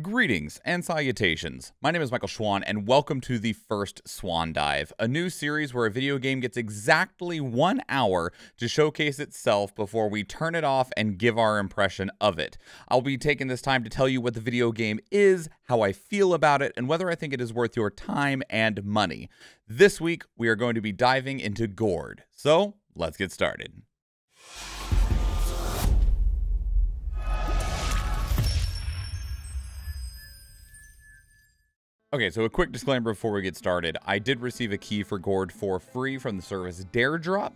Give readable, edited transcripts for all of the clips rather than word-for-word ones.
Greetings and salutations. My name is Schwahn, and welcome to the first Swan Dive, a new series where a video game gets exactly 1 hour to showcase itself before we turn it off and give our impression of it. I'll be taking this time to tell you what the video game is, how I feel about it, and whether I think it is worth your time and money. This week, we are going to be diving into Gord. So, let's get started. Okay, so a quick disclaimer before we get started. I did receive a key for Gord for free from the service Daredrop,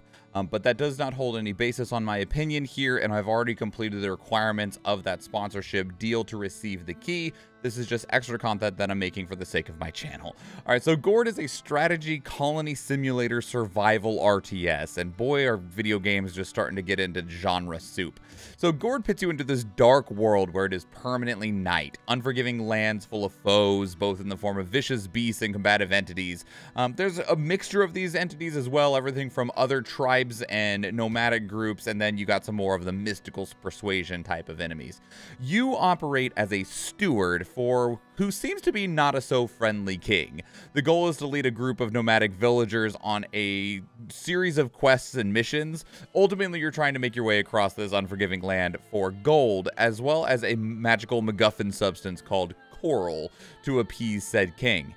but that does not hold any basis on my opinion here, and I've already completed the requirements of that sponsorship deal to receive the key. This is just extra content that I'm making for the sake of my channel. All right, so Gord is a strategy colony simulator survival RTS, and boy, are video games just starting to get into genre soup. So Gord puts you into this dark world where it is permanently night, unforgiving lands full of foes, both in the form of vicious beasts and combative entities. There's a mixture of these entities as well, everything from other tribes and nomadic groups, and then you got some more of the mystical persuasion type of enemies. You operate as a steward for who seems to be not a so friendly king. The goal is to lead a group of nomadic villagers on a series of quests and missions. Ultimately, you're trying to make your way across this unforgiving land for gold, as well as a magical MacGuffin substance called coral to appease said king.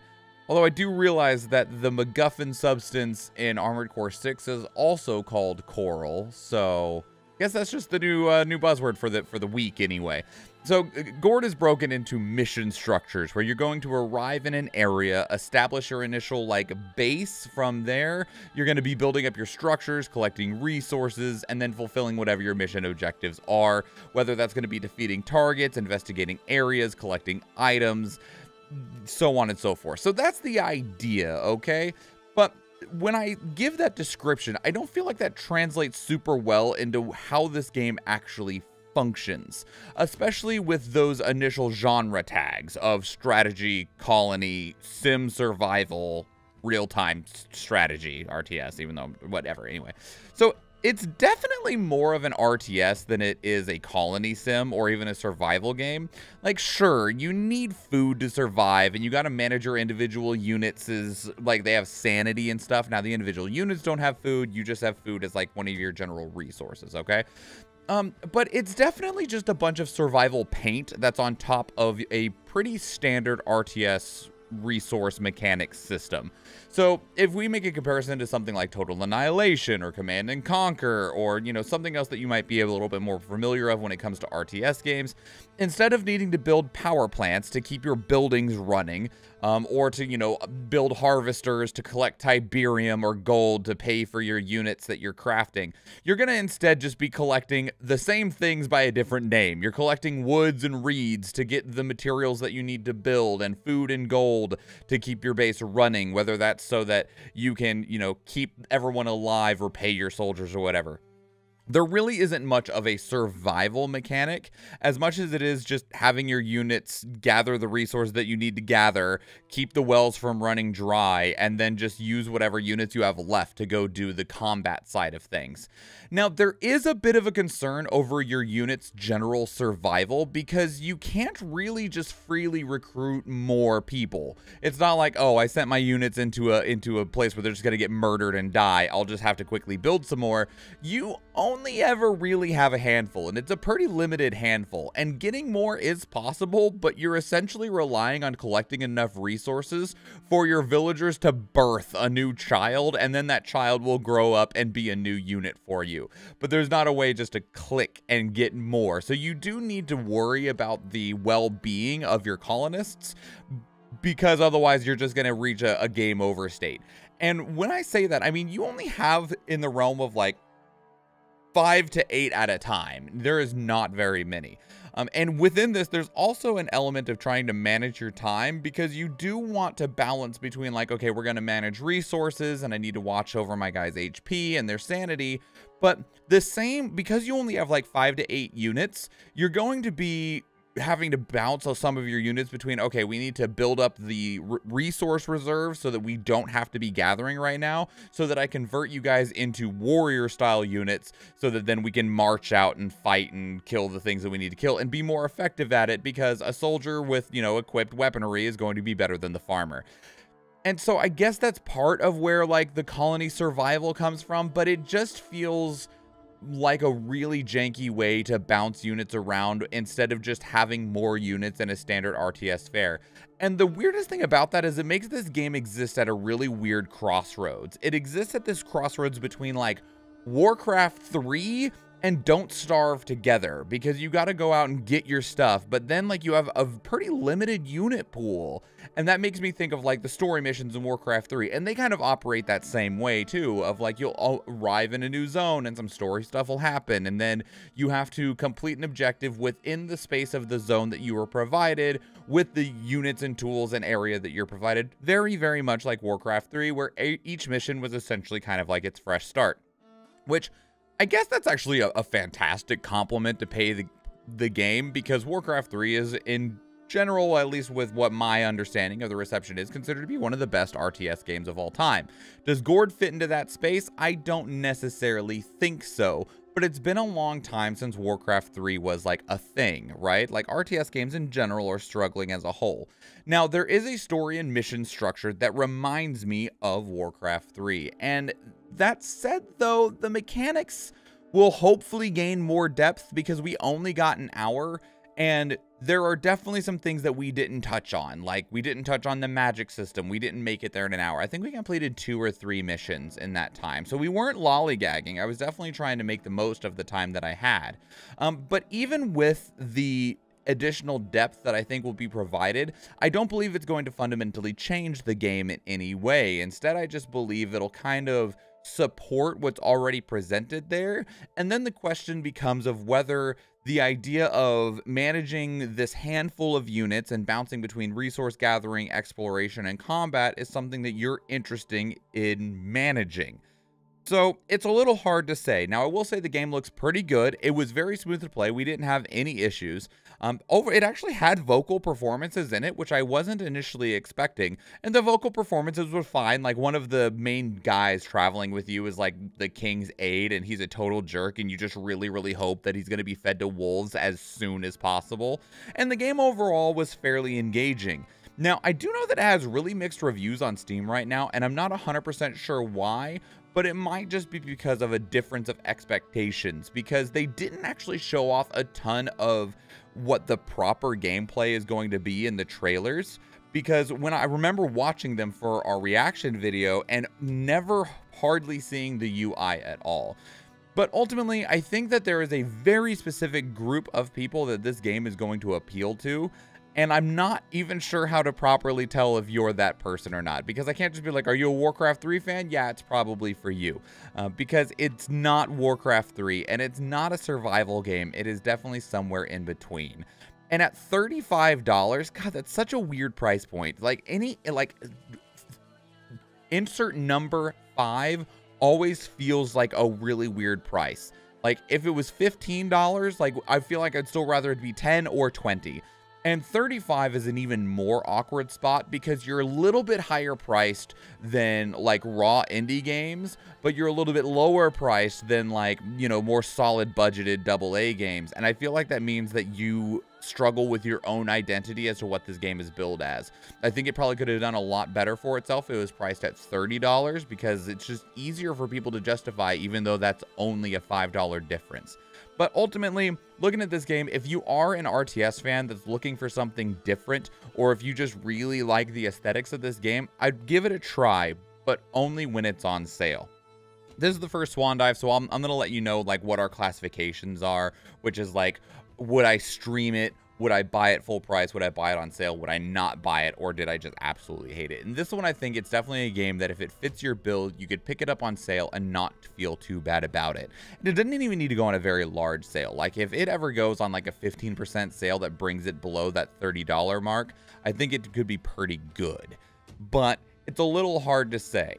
Although I do realize that the MacGuffin substance in Armored Core 6 is also called coral, so I guess that's just the new buzzword for the week anyway. So Gord is broken into mission structures where you're going to arrive in an area, establish your initial base. From there, you're going to be building up your structures, collecting resources, and then fulfilling whatever your mission objectives are, whether that's going to be defeating targets, investigating areas, collecting items, so on and so forth. So that's the idea, okay? But when I give that description, I don't feel like that translates super well into how this game actually functions, especially with those initial genre tags of strategy, colony, sim survival, real-time strategy, RTS, even though whatever, anyway. So it's definitely more of an RTS than it is a colony sim or even a survival game. Like, sure, you need food to survive, and you got to manage your individual units they have sanity and stuff. Now, the individual units don't have food. You just have food as one of your general resources, okay? But it's definitely just a bunch of survival paint that's on top of a pretty standard RTS resource mechanics system. So if we make a comparison to something like Total Annihilation or Command and Conquer, or something else that you might be a little bit more familiar of when it comes to RTS games, instead of needing to build power plants to keep your buildings running, or to build harvesters to collect Tiberium or gold to pay for your units that you're crafting, you're gonna instead just be collecting the same things by a different name. You're collecting woods and reeds to get the materials that you need to build, and food and gold to keep your base running, whether that's so that you can, keep everyone alive or pay your soldiers or whatever. There really isn't much of a survival mechanic as much as it is just having your units gather the resources that you need to gather, keep the wells from running dry, and then just use whatever units you have left to go do the combat side of things. Now, there is a bit of a concern over your unit's general survival because you can't really just freely recruit more people. It's not like, oh, I sent my units into a place where they're just going to get murdered and die. I'll just have to quickly build some more. You only ever really have a handful, and it's a pretty limited handful, and getting more is possible, but you're essentially relying on collecting enough resources for your villagers to birth a new child, and then that child will grow up and be a new unit for you. But there's not a way just to click and get more, so you do need to worry about the well-being of your colonists, because otherwise you're just going to reach a game over state. And when I say that, I mean you only have in the realm of 5 to 8 at a time. There is not very many. And within this, there's also an element of trying to manage your time, because you do want to balance between okay, we're going to manage resources and I need to watch over my guys' HP and their sanity. But the same, because you only have 5 to 8 units, you're going to be having to bounce some of your units between, okay, we need to build up the resource reserve so that we don't have to be gathering right now, so that I convert you guys into warrior style units, so that then we can march out and fight and kill the things that we need to kill and be more effective at it, because a soldier with, you know, equipped weaponry is going to be better than the farmer. And so I guess that's part of where, like, the colony survival comes from, but it just feels like a really janky way to bounce units around instead of just having more units in a standard RTS fare. And the weirdest thing about that is it makes this game exist at a really weird crossroads. It exists at this crossroads between, like, Warcraft 3 and Don't Starve together, because you got to go out and get your stuff, but then, like, you have a pretty limited unit pool, and that makes me think of, like, the story missions in Warcraft 3, and they kind of operate that same way too, of, like, you'll arrive in a new zone and some story stuff will happen, and then you have to complete an objective within the space of the zone that you were provided with the units and tools and area that you're provided, very, very much like Warcraft 3, where each mission was essentially kind of like its fresh start, which I guess that's actually a fantastic compliment to pay the game, because Warcraft 3 is, in general, at least with what my understanding of the reception is, considered to be one of the best RTS games of all time. Does Gord fit into that space? I don't necessarily think so, but it's been a long time since Warcraft 3 was, like, a thing, right? Like, RTS games in general are struggling as a whole. Now, there is a story and mission structure that reminds me of Warcraft 3, and that said, though, the mechanics will hopefully gain more depth, because we only got an hour, and there are definitely some things that we didn't touch on. Like, we didn't touch on the magic system. We didn't make it there in an hour. I think we completed 2 or 3 missions in that time. So we weren't lollygagging. I was definitely trying to make the most of the time that I had. But even with the additional depth that I think will be provided, I don't believe it's going to fundamentally change the game in any way. Instead, I just believe it'll kind of support what's already presented there. And then the question becomes of whether the idea of managing this handful of units and bouncing between resource gathering, exploration, and combat is something that you're interested in managing. So it's a little hard to say. Now, I will say the game looks pretty good. It was very smooth to play. We didn't have any issues. It actually had vocal performances in it, which I wasn't initially expecting. And the vocal performances were fine. Like, one of the main guys traveling with you is, like, the king's aide, and he's a total jerk, and you just really, really hope that he's going to be fed to wolves as soon as possible. And the game overall was fairly engaging. Now, I do know that it has really mixed reviews on Steam right now, and I'm not 100% sure why, but it might just be because of a difference of expectations, because they didn't actually show off a ton of what the proper gameplay is going to be in the trailers, because when I remember watching them for our reaction video and never hardly seeing the UI at all. But ultimately, I think that there is a very specific group of people that this game is going to appeal to, and I'm not even sure how to properly tell if you're that person or not, because I can't just be like, are you a Warcraft 3 fan? Yeah, it's probably for you, because it's not Warcraft 3, and it's not a survival game. It is definitely somewhere in between. And at $35, God, that's such a weird price point. Like, insert number 5 always feels like a really weird price. Like, if it was $15, like, I feel like I'd still rather it be 10 or 20. And 35 is an even more awkward spot, because you're a little bit higher priced than, like, raw indie games, but you're a little bit lower priced than, like, you know, more solid budgeted AA games. And I feel like that means that you struggle with your own identity as to what this game is billed as. I think it probably could have done a lot better for itself if it was priced at $30, because it's just easier for people to justify, even though that's only a $5 difference. But ultimately, looking at this game, if you are an RTS fan that's looking for something different, or if you just really like the aesthetics of this game, I'd give it a try, but only when it's on sale. This is the first Swan Dive, so I'm going to let you know, like, what our classifications are, which is, like, would I stream it? Would I buy it full price? Would I buy it on sale? Would I not buy it? Or did I just absolutely hate it? And this one, I think it's definitely a game that if it fits your build, you could pick it up on sale and not feel too bad about it. And it doesn't even need to go on a very large sale. Like, if it ever goes on, like, a 15% sale that brings it below that $30 mark, I think it could be pretty good. But it's a little hard to say.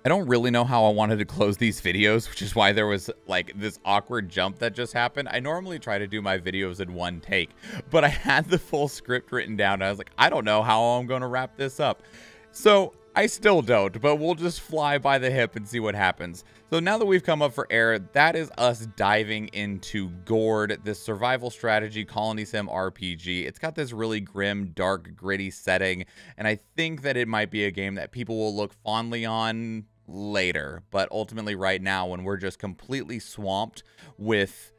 I don't really know how I wanted to close these videos, which is why there was like this awkward jump that just happened. I normally try to do my videos in one take, but I had the full script written down. And I was like, I don't know how I'm going to wrap this up. So I still don't, but we'll just fly by the hip and see what happens. So now that we've come up for air, that is us diving into Gord, this survival strategy colony sim RPG. It's got this really grim, dark, gritty setting, and I think that it might be a game that people will look fondly on later. But ultimately right now, when we're just completely swamped with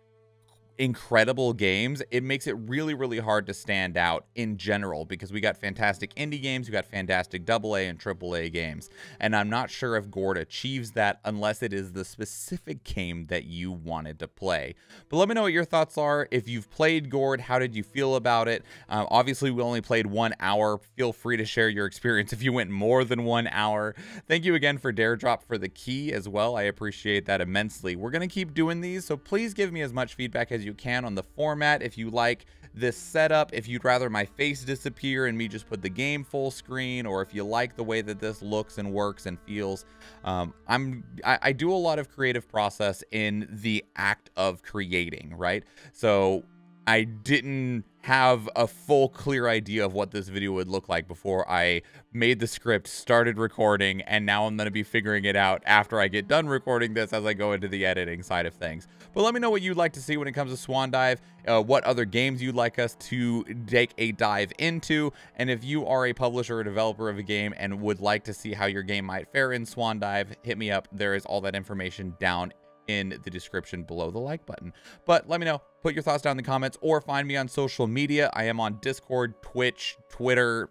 incredible games, it makes it really, really hard to stand out in general, because we got fantastic indie games, we got fantastic AA and AAA games, and I'm not sure if Gord achieves that unless it is the specific game that you wanted to play. But let me know what your thoughts are. If you've played Gord, how did you feel about it? Obviously we only played 1 hour. Feel free to share your experience if you went more than 1 hour. Thank you again for Daredrop for the key as well. I appreciate that immensely. We're gonna keep doing these, so please give me as much feedback as you can on the format. If you like this setup, if you'd rather my face disappear and me just put the game full screen, or if you like the way that this looks and works and feels. I do a lot of creative process in the act of creating, right? So I didn't have a full clear idea of what this video would look like before I made the script, started recording, and now I'm going to be figuring it out after I get done recording this as I go into the editing side of things. But let me know what you'd like to see when it comes to Swan Dive, what other games you'd like us to take a dive into, and if you are a publisher or developer of a game and would like to see how your game might fare in Swan Dive, hit me up. There is all that information down in the description below the like button. But let me know, put your thoughts down in the comments, or find me on social media. I am on Discord, Twitch, Twitter,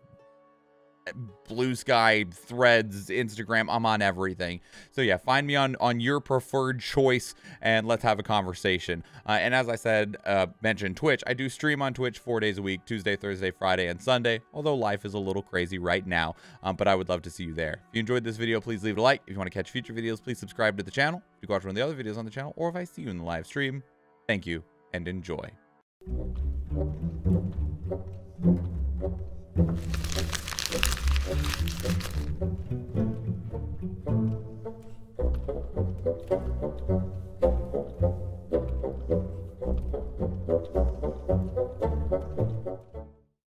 Blue Sky, Threads, Instagram. I'm on everything. So yeah, find me on your preferred choice and let's have a conversation. And as I said, mentioned Twitch. I do stream on Twitch 4 days a week, Tuesday, Thursday, Friday, and Sunday, although life is a little crazy right now. But I would love to see you there. If you enjoyed this video, please leave it a like. If you want to catch future videos, please subscribe to the channel. If you watch one of the other videos on the channel, or if I see you in the live stream, thank you and enjoy.